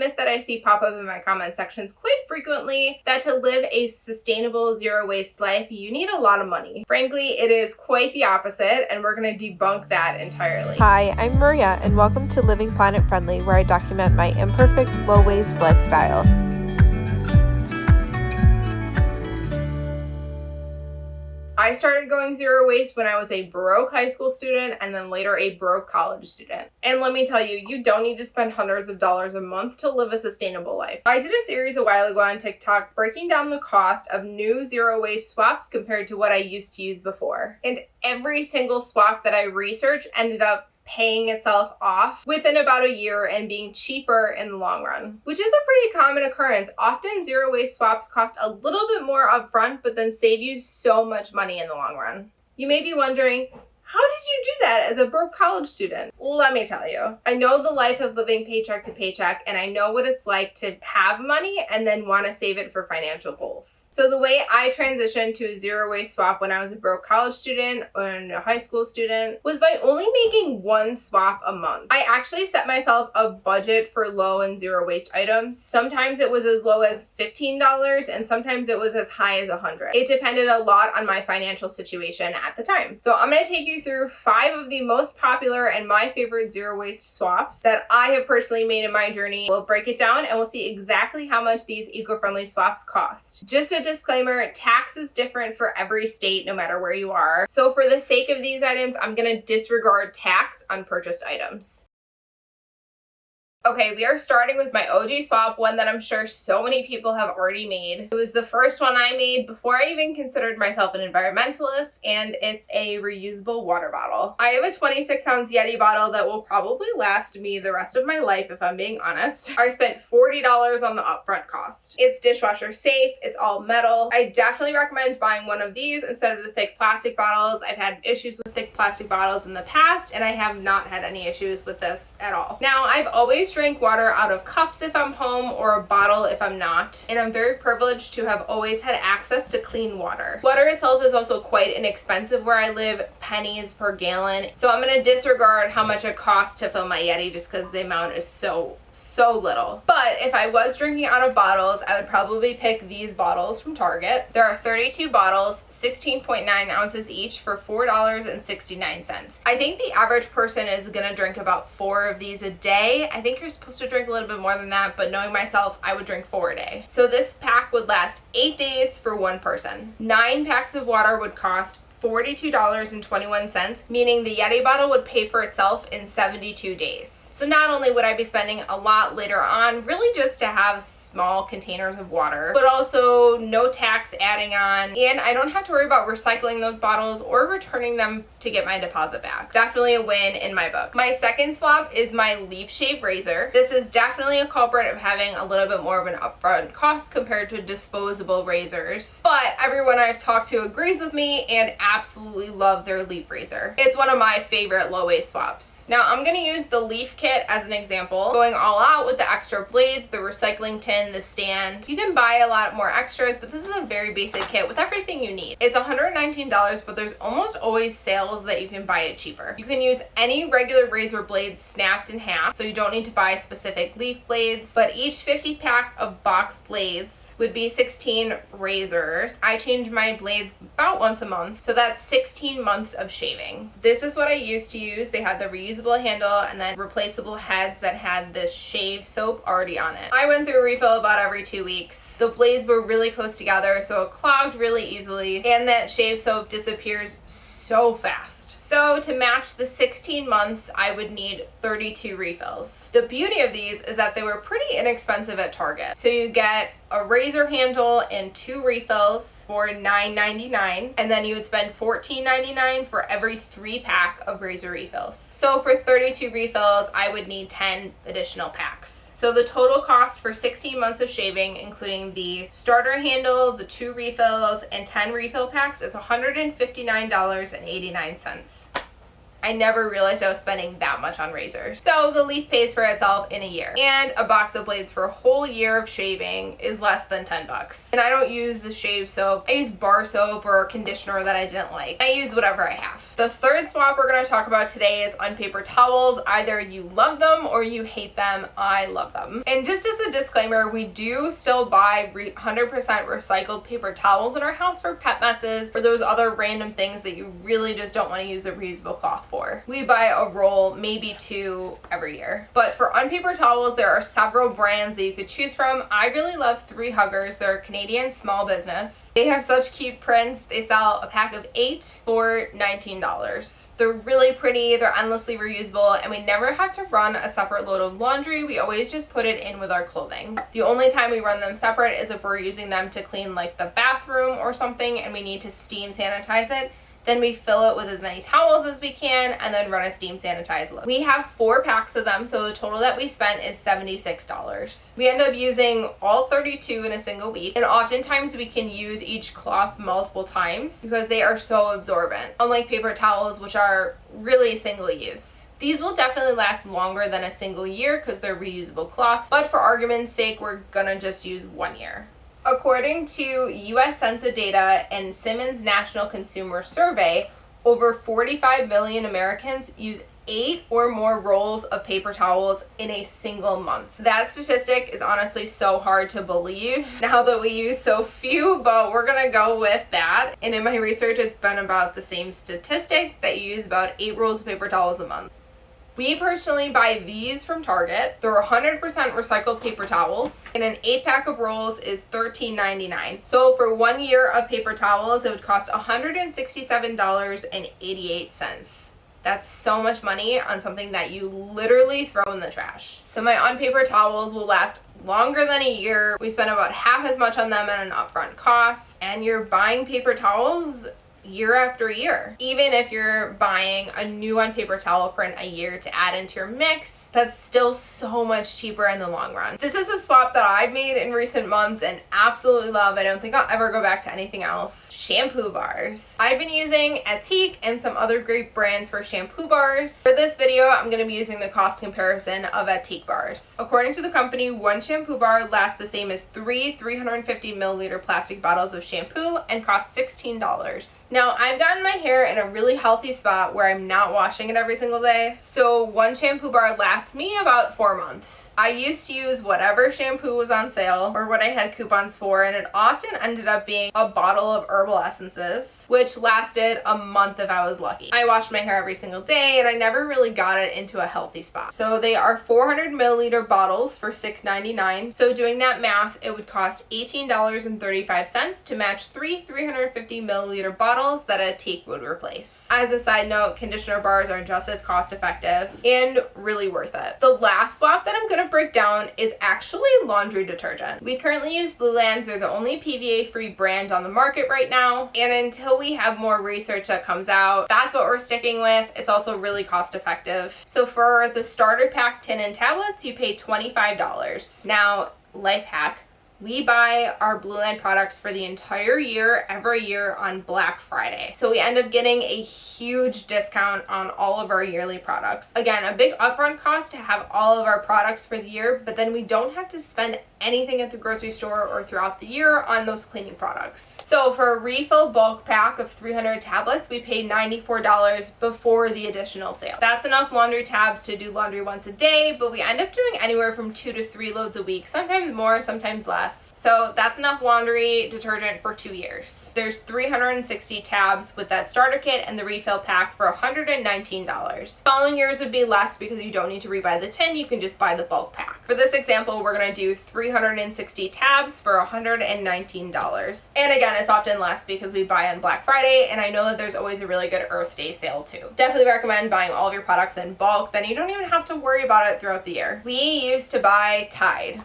myth that I see pop up in my comment sections quite frequently, that to live a sustainable zero waste life, you need a lot of money. Frankly, it is quite the opposite, and we're going to debunk that entirely. Hi, I'm Maria, and welcome to Living Planet Friendly, where I document my imperfect, low-waste lifestyle. I started going zero waste when I was a broke high school student and then later a broke college student. And let me tell you, you don't need to spend hundreds of dollars a month to live a sustainable life. I did a series a while ago on TikTok breaking down the cost of new zero waste swaps compared to what I used to use before. And every single swap that I researched ended up paying itself off within about a year and being cheaper in the long run, which is a pretty common occurrence. Often zero waste swaps cost a little bit more upfront, but then save you so much money in the long run. You may be wondering, how did you do that as a broke college student? Well, let me tell you. I know the life of living paycheck to paycheck, and I know what it's like to have money and then want to save it for financial goals. So the way I transitioned to a zero waste swap when I was a broke college student and a high school student was by only making one swap a month. I actually set myself a budget for low and zero waste items. Sometimes it was as low as $15 and sometimes it was as high as $100. It depended a lot on my financial situation at the time. So I'm going to take you through 5 of the most popular and my favorite zero waste swaps that I have personally made in my journey. We'll break it down and we'll see exactly how much these eco-friendly swaps cost. Just a disclaimer, tax is different for every state no matter where you are. So for the sake of these items, I'm going to disregard tax on purchased items. Okay, we are starting with my OG swap, one that I'm sure so many people have already made. It was the first one I made before I even considered myself an environmentalist, and it's a reusable water bottle. I have a 26-ounce Yeti bottle that will probably last me the rest of my life, if I'm being honest. I spent $40 on the upfront cost. It's dishwasher safe, it's all metal. I definitely recommend buying one of these instead of the thick plastic bottles. I've had issues with thick plastic bottles in the past, and I have not had any issues with this at all. Now, I've always drink water out of cups if I'm home or a bottle if I'm not, and I'm very privileged to have always had access to clean water. Water itself is also quite inexpensive where I live, pennies per gallon, so I'm going to disregard how much it costs to fill my Yeti just because the amount is so little. But if I was drinking out of bottles, I would probably pick these bottles from Target. There are 32 bottles, 16.9 ounces each for $4.69. I think the average person is gonna drink about 4 of these a day. I think you're supposed to drink a little bit more than that, but knowing myself, I would drink 4 a day. So this pack would last 8 days for one person. 9 packs of water would cost $42.21, meaning the Yeti bottle would pay for itself in 72 days. So not only would I be spending a lot later on, really just to have small containers of water, but also no tax adding on, and I don't have to worry about recycling those bottles or returning them to get my deposit back. Definitely a win in my book. My second swap is my leaf shave razor. This is definitely a culprit of having a little bit more of an upfront cost compared to disposable razors, but everyone I've talked to agrees with me and absolutely love their leaf razor. It's one of my favorite low waste swaps. Now I'm going to use the leaf kit as an example, going all out with the extra blades, the recycling tin, the stand. You can buy a lot more extras, but this is a very basic kit with everything you need. It's $119, but there's almost always sales that you can buy it cheaper. You can use any regular razor blades snapped in half, so you don't need to buy specific leaf blades, but each 50 pack of box blades would be 16 razors. I change my blades about once a month, so that's 16 months of shaving. This is what I used to use. They had the reusable handle and then replaceable heads that had this shave soap already on it. I went through a refill about every 2 weeks. The blades were really close together, so it clogged really easily, and that shave soap disappears so fast. So to match the 16 months, I would need 32 refills. The beauty of these is that they were pretty inexpensive at Target. So you get a razor handle and 2 refills for $9.99, and then you would spend $14.99 for every 3 pack of razor refills. So for 32 refills, I would need 10 additional packs. So the total cost for 16 months of shaving, including the starter handle, the 2 refills, and 10 refill packs, is $159.89. I never realized I was spending that much on razors. So the leaf pays for itself in a year. And a box of blades for a whole year of shaving is less than $10. And I don't use the shave soap. I use bar soap or conditioner that I didn't like. I use whatever I have. The third swap we're going to talk about today is Unpaper Towels. Either you love them or you hate them. I love them. And just as a disclaimer, we do still buy 100% recycled paper towels in our house for pet messes or those other random things that you really just don't want to use a reusable cloth for. We buy a roll, maybe 2 every year. But for Unpaper Towels, there are several brands that you could choose from. I really love 3 Huggers. They're a Canadian small business. They have such cute prints. They sell a pack of 8 for $19. They're really pretty, they're endlessly reusable, and we never have to run a separate load of laundry. We always just put it in with our clothing. The only time we run them separate is if we're using them to clean like the bathroom or something and we need to steam sanitize it. Then we fill it with as many towels as we can and then run a steam sanitize load. We have 4 packs of them, so the total that we spent is $76. We end up using all 32 in a single week, and oftentimes we can use each cloth multiple times because they are so absorbent, unlike paper towels, which are really single use. These will definitely last longer than a single year because they're reusable cloth, but for argument's sake, we're gonna just use 1 year. According to U.S. Census data and Simmons National Consumer Survey, over 45 million Americans use 8 or more rolls of paper towels in a single month. That statistic is honestly so hard to believe now that we use so few, but we're gonna go with that. And in my research, it's been about the same statistic that you use about 8 rolls of paper towels a month. We personally buy these from Target. They're 100% recycled paper towels, and an 8-pack of rolls is $13.99. So for 1 year of paper towels, it would cost $167.88. That's so much money on something that you literally throw in the trash. So my Unpaper Towels will last longer than a year. We spend about half as much on them at an upfront cost, and you're buying paper towels year after year. Even if you're buying a new Unpaper Towel print a year to add into your mix, that's still so much cheaper in the long run. This is a swap that I've made in recent months and absolutely love. I don't think I'll ever go back to anything else. Shampoo Bars. I've been using Etique and some other great brands for shampoo bars. For this video, I'm going to be using the cost comparison of Etique bars. According to the company, 1 shampoo bar lasts the same as 3 350 milliliter plastic bottles of shampoo and costs $16. Now, I've gotten my hair in a really healthy spot where I'm not washing it every single day, so 1 shampoo bar lasts me about 4 months. I used to use whatever shampoo was on sale or what I had coupons for, and it often ended up being a bottle of herbal essences, which lasted a month if I was lucky. I washed my hair every single day, and I never really got it into a healthy spot. So they are 400 milliliter bottles for $6.99. So doing that math, it would cost $18.35 to match 3 350 milliliter bottles that a Etique would replace. As a side note, conditioner bars are just as cost effective and really worth it. The last swap that I'm going to break down is actually laundry detergent. We currently use Blueland. They're the only PVA-free brand on the market right now, and until we have more research that comes out, that's what we're sticking with. It's also really cost effective. So for the starter pack tin and tablets, you pay $25. Now, life hack. We buy our Blueland products for the entire year, every year on Black Friday. So we end up getting a huge discount on all of our yearly products. Again, a big upfront cost to have all of our products for the year, but then we don't have to spend anything at the grocery store or throughout the year on those cleaning products. So for a refill bulk pack of 300 tablets, we paid $94 before the additional sale. That's enough laundry tabs to do laundry once a day, but we end up doing anywhere from 2 to 3 loads a week, sometimes more, sometimes less. So that's enough laundry detergent for 2 years. There's 360 tabs with that starter kit and the refill pack for $119. Following years would be less because you don't need to rebuy the tin, you can just buy the bulk pack. For this example, we're gonna do 360 tabs for $119. And again, it's often less because we buy on Black Friday, and I know that there's always a really good Earth Day sale too. Definitely recommend buying all of your products in bulk, then you don't even have to worry about it throughout the year. We used to buy Tide.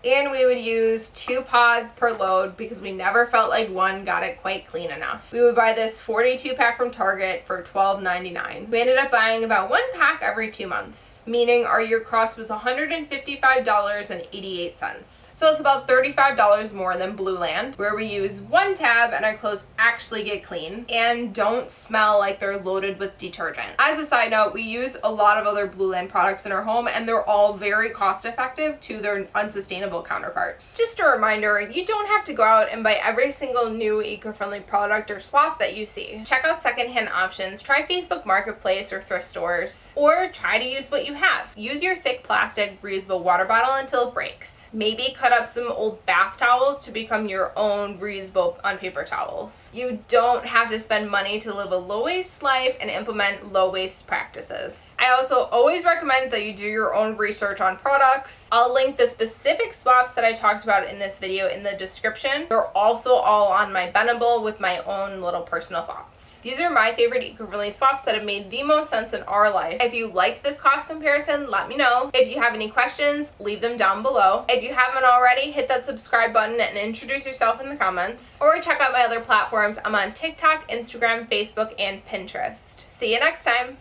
And we would use 2 pods per load because we never felt like one got it quite clean enough. We would buy this 42 pack from Target for $12.99. We ended up buying about 1 pack every 2 months, meaning our year cost was $155.88. So it's about $35 more than Blueland, where we use 1 tab and our clothes actually get clean and don't smell like they're loaded with detergent. As a side note, we use a lot of other Blueland products in our home and they're all very cost effective to their unsustainable counterparts. Just a reminder, you don't have to go out and buy every single new eco-friendly product or swap that you see. Check out secondhand options, try Facebook Marketplace or thrift stores, or try to use what you have. Use your thick plastic reusable water bottle until it breaks. Maybe cut up some old bath towels to become your own reusable Unpaper Towels. You don't have to spend money to live a low waste life and implement low waste practices. I also always recommend that you do your own research on products. I'll link the specific swaps that I talked about in this video in the description. They're also all on my Bendable with my own little personal thoughts. These are my favorite eco-friendly swaps that have made the most sense in our life. If you liked this cost comparison, let me know. If you have any questions, leave them down below. If you haven't already, hit that subscribe button and introduce yourself in the comments. Or check out my other platforms. I'm on TikTok, Instagram, Facebook, and Pinterest. See you next time.